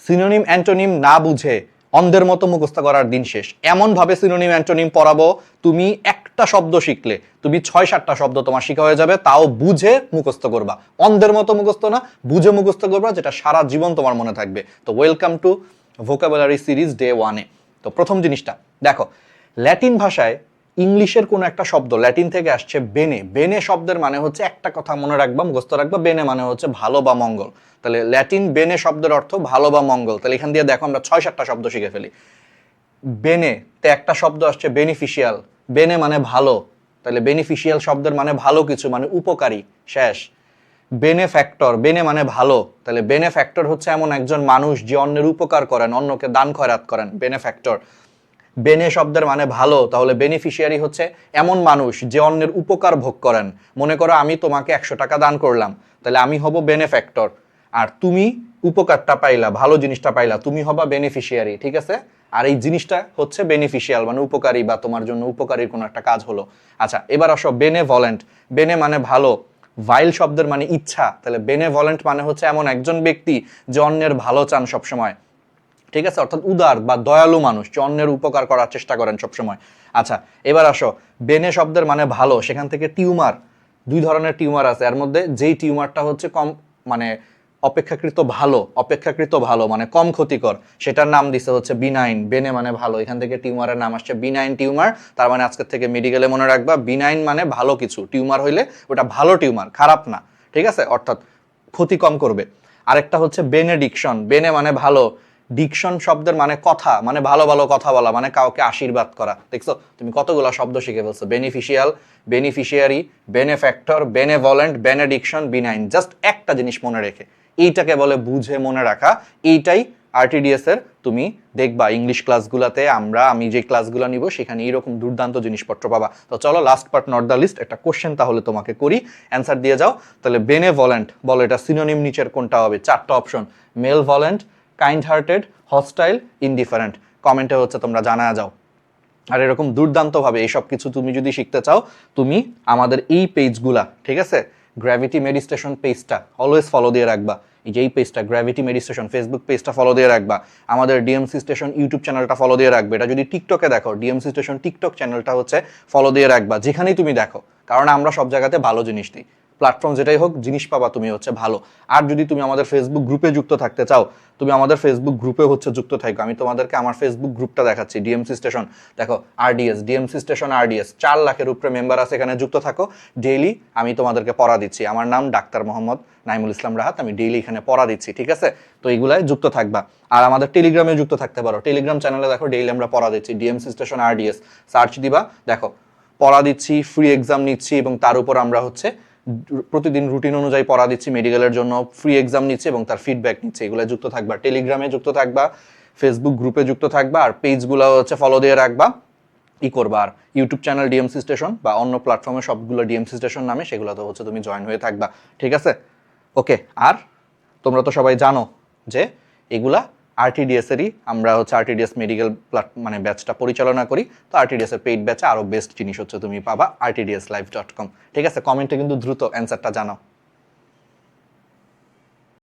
Synonym antonym না বুঝে অন্ধের মতো মুখস্থ করার দিন শেষ। এমনভাবে সিনোনিম অ্যান্টোনিম পড়াবো, তুমি একটা শব্দ শিখলে তুমি 6-7টা শব্দ তোমার শিখা হয়ে যাবে, তাও বুঝে মুখস্থ করবা। অন্ধের মতো মুখস্থ না, বুঝে মুখস্থ করবা, যেটা সারা জীবন তোমার মনে থাকবে। তো welcome to vocabulary series day 1-এ। তো প্রথম জিনিসটা দেখো, ল্যাটিন ভাষায় ইংলিশের কোনো একটা শব্দ ল্যাটিন থেকে আসছে বেনে। বেনে শব্দের মানে হচ্ছে, একটা কথা মনে রাখবা, মুখস্থ রাখবা, বেনে মানে হচ্ছে ভালো বা মঙ্গল। তাহলে ল্যাটিন বেনে শব্দের অর্থ ভালো বা মঙ্গল। তাহলে এখান দিয়ে দেখো আমরা 6-7টা শব্দ শিখে ফেলি। বেনে তে একটা শব্দ আসছে বেনিফিশিয়াল, বেনে মানে ভালো, তাহলে বেনিফিশিয়াল শব্দের মানে ভালো কিছু, মানে উপকারী, শেষ। বেনেফ্যাক্টর, বেনে মানে ভালো, তাহলে বেনেফ্যাক্টর হচ্ছে এমন একজন মানুষ যে অন্যের উপকার করেন, অন্যকে দান খয়রাত করেন, বেনেফ্যাক্টর। বেনে শব্দের মানে ভালো, তাহলে বেনিফিশিয়ারি হচ্ছে এমন মানুষ যে অন্যের উপকার ভোগ করেন। মনে করো আমি তোমাকে 100 টাকা দান করলাম, তাহলে আমি হব বেনেফ্যাক্টর, আর তুমি উপকারটা পাইলা, ভালো জিনিসটা পাইলা, তুমি হবা বেনিফিশিয়ারি, ঠিক আছে? আর এই জিনিসটা হচ্ছে বেনিফিশিয়াল, মানে উপকারী, বা তোমার জন্য উপকারীর কোনো একটা কাজ হলো। আচ্ছা, এবার আসো বেনেভলেন্ট। বেনে মানে ভালো, ভাইল শব্দের মানে ইচ্ছা, তাহলে বেনেভলেন্ট মানে হচ্ছে এমন একজন ব্যক্তি যে অন্যের ভালো চান সবসময়, ঠিক আছে? অর্থাৎ উদার বা দয়ালু মানুষ, যে অন্যের উপকার করার চেষ্টা করেন সবসময়। আচ্ছা, এবার আসো বেনে শব্দের মানে ভালো, সেখান থেকে টিউমার। 2 ধরনের টিউমার আছে, এর মধ্যে যেই টিউমারটা হচ্ছে কম, মানে অপেক্ষাকৃত ভালো মানে কম ক্ষতিকর, সেটার নাম দিছে হচ্ছে বিনাইন। বেনে মানে ভালো, এখান থেকে টিউমারের নাম আসছে বিনাইন টিউমার। তার মানে আজকের থেকে মেডিকেলে মনে রাখবা, বিনাইন মানে ভালো কিছু, টিউমার হইলে ওটা ভালো টিউমার, খারাপ না, ঠিক আছে? অর্থাৎ ক্ষতি কম করবে। আরেকটা হচ্ছে বেনেডিকশন। বেনে মানে ভালো, ডিকশন শব্দের মানে কথা, মানে ভালো ভালো কথা বলা, মানে কাউকে আশীর্বাদ করা। দেখছো তুমি কতগুলো শব্দ শিখে ফেলছো, beneficial, beneficiary, benefactor, benevolent, benediction, benign. Just একটা জিনিস মনে রেখে, এইটাকে বলে বুঝে মনে রাখা। এইটাই আরটিডিএস এর, তুমি দেখবা ইংলিশ ক্লাসগুলোতে, আমি যে ক্লাসগুলো নিব সেখানে এইরকম দুর্দান্ত জিনিসপত্র পাবা। তো চলো, last but not the least, একটা কোশ্চেন তাহলে তোমাকে করি, অ্যান্সার দিয়ে যাও। তাহলে বেনেভলেন্ট বলো, এটা সিনোনিম নিচের কোনটা হবে? 4টা option, malevolent, kind hearted, hostile, indifferent. কমেন্টে হচ্ছে তোমরা জানা যাও। আর এরকম দুর্দান্তভাবে এইসব কিছু তুমি যদি শিখতে চাও, তুমি আমাদের এই পেজগুলা, ঠিক আছে, গ্র্যাভিটি মেডিটেশন পেজটা অলওয়েজ ফলো দিয়ে রাখবা। এই যে এই পেজটা গ্র্যাভিটি মেডিটেশন ফেসবুক পেজটা ফলো দিয়ে রাখবা। আমাদের ডিএমসি স্টেশন ইউটিউব চ্যানেলটা ফলো দিয়ে রাখবে। এটা যদি টিকটকে দেখো, ডিএমসি স্টেশন টিকটক চ্যানেলটা হচ্ছে ফলো দিয়ে রাখবা, যেখানেই তুমি দেখো, কারণ আমরা সব জায়গাতে ভালো জিনিস দিই। প্ল্যাটফর্ম যেটাই হোক, জিনিস পাবা তুমি হচ্ছে ভালো। আর যদি তুমি আমাদের ফেসবুক গ্রুপে যুক্ত থাকতে চাও, তুমি আমাদের ফেসবুক গ্রুপে হচ্ছে যুক্ত থাকো। আমি তোমাদেরকে আমার ফেসবুক গ্রুপটা দেখাচ্ছি, ডিএমসি স্টেশন, দেখো আরডিএস, ডিএমসি স্টেশন আরডিএস, 4 লাখের উপরে মেম্বার আছে, এখানে যুক্ত থাকো। ডেইলি আমি তোমাদেরকে পড়া দিচ্ছি। আমার নাম ডাক্তার মোহাম্মদ নাইমুল ইসলাম রাহাত, আমি ডেইলি এখানে পড়া দিচ্ছি, ঠিক আছে? তো এইগুলায় যুক্ত থাকবা। আর আমাদের টেলিগ্রামে যুক্ত থাকতে পারো, টেলিগ্রাম চ্যানেলে দেখো ডেইলি আমরা পড়া দিচ্ছি, ডিএমসি স্টেশন আরডিএস সার্চ দিবা, দেখো পড়া দিচ্ছি, ফ্রি এক্সাম নিচ্ছি, এবং তার উপর আমরা হচ্ছে প্রতিদিন রুটিন অনুযায়ী পড়া দিচ্ছি, মেডিকেলের জন্য ফ্রি এক্সাম নিচ্ছে এবং তার ফিডব্যাক নিচ্ছে। এগুলো যুক্ত থাকবা, টেলিগ্রামে যুক্ত থাকবা, ফেসবুক গ্রুপে যুক্ত থাকবা, আর পেজগুলো হচ্ছে ফলো দিয়ে রাখবা, করবা। আর ইউটিউব চ্যানেল ডিএমসি স্টেশন বা অন্য প্ল্যাটফর্মে সবগুলো ডিএমসি স্টেশন নামে, সেগুলোতে হচ্ছে তুমি জয়েন হয়ে থাকবা, ঠিক আছে? ওকে। আর তোমরা তো সবাই জানো যে এগুলা আরটিডিএস এরই, আমরা হচ্ছে আরটিডিএস মেডিকেল মানে ব্যাচটা পরিচালনা করি। তো আরটিডিএস এর পেইড ব্যাচে আরো বেস্ট জিনিস হচ্ছে তুমি পাবা artdslive.com, ঠিক আছে? কমেন্টে কিন্তু দ্রুত অ্যান্সারটা জানাও।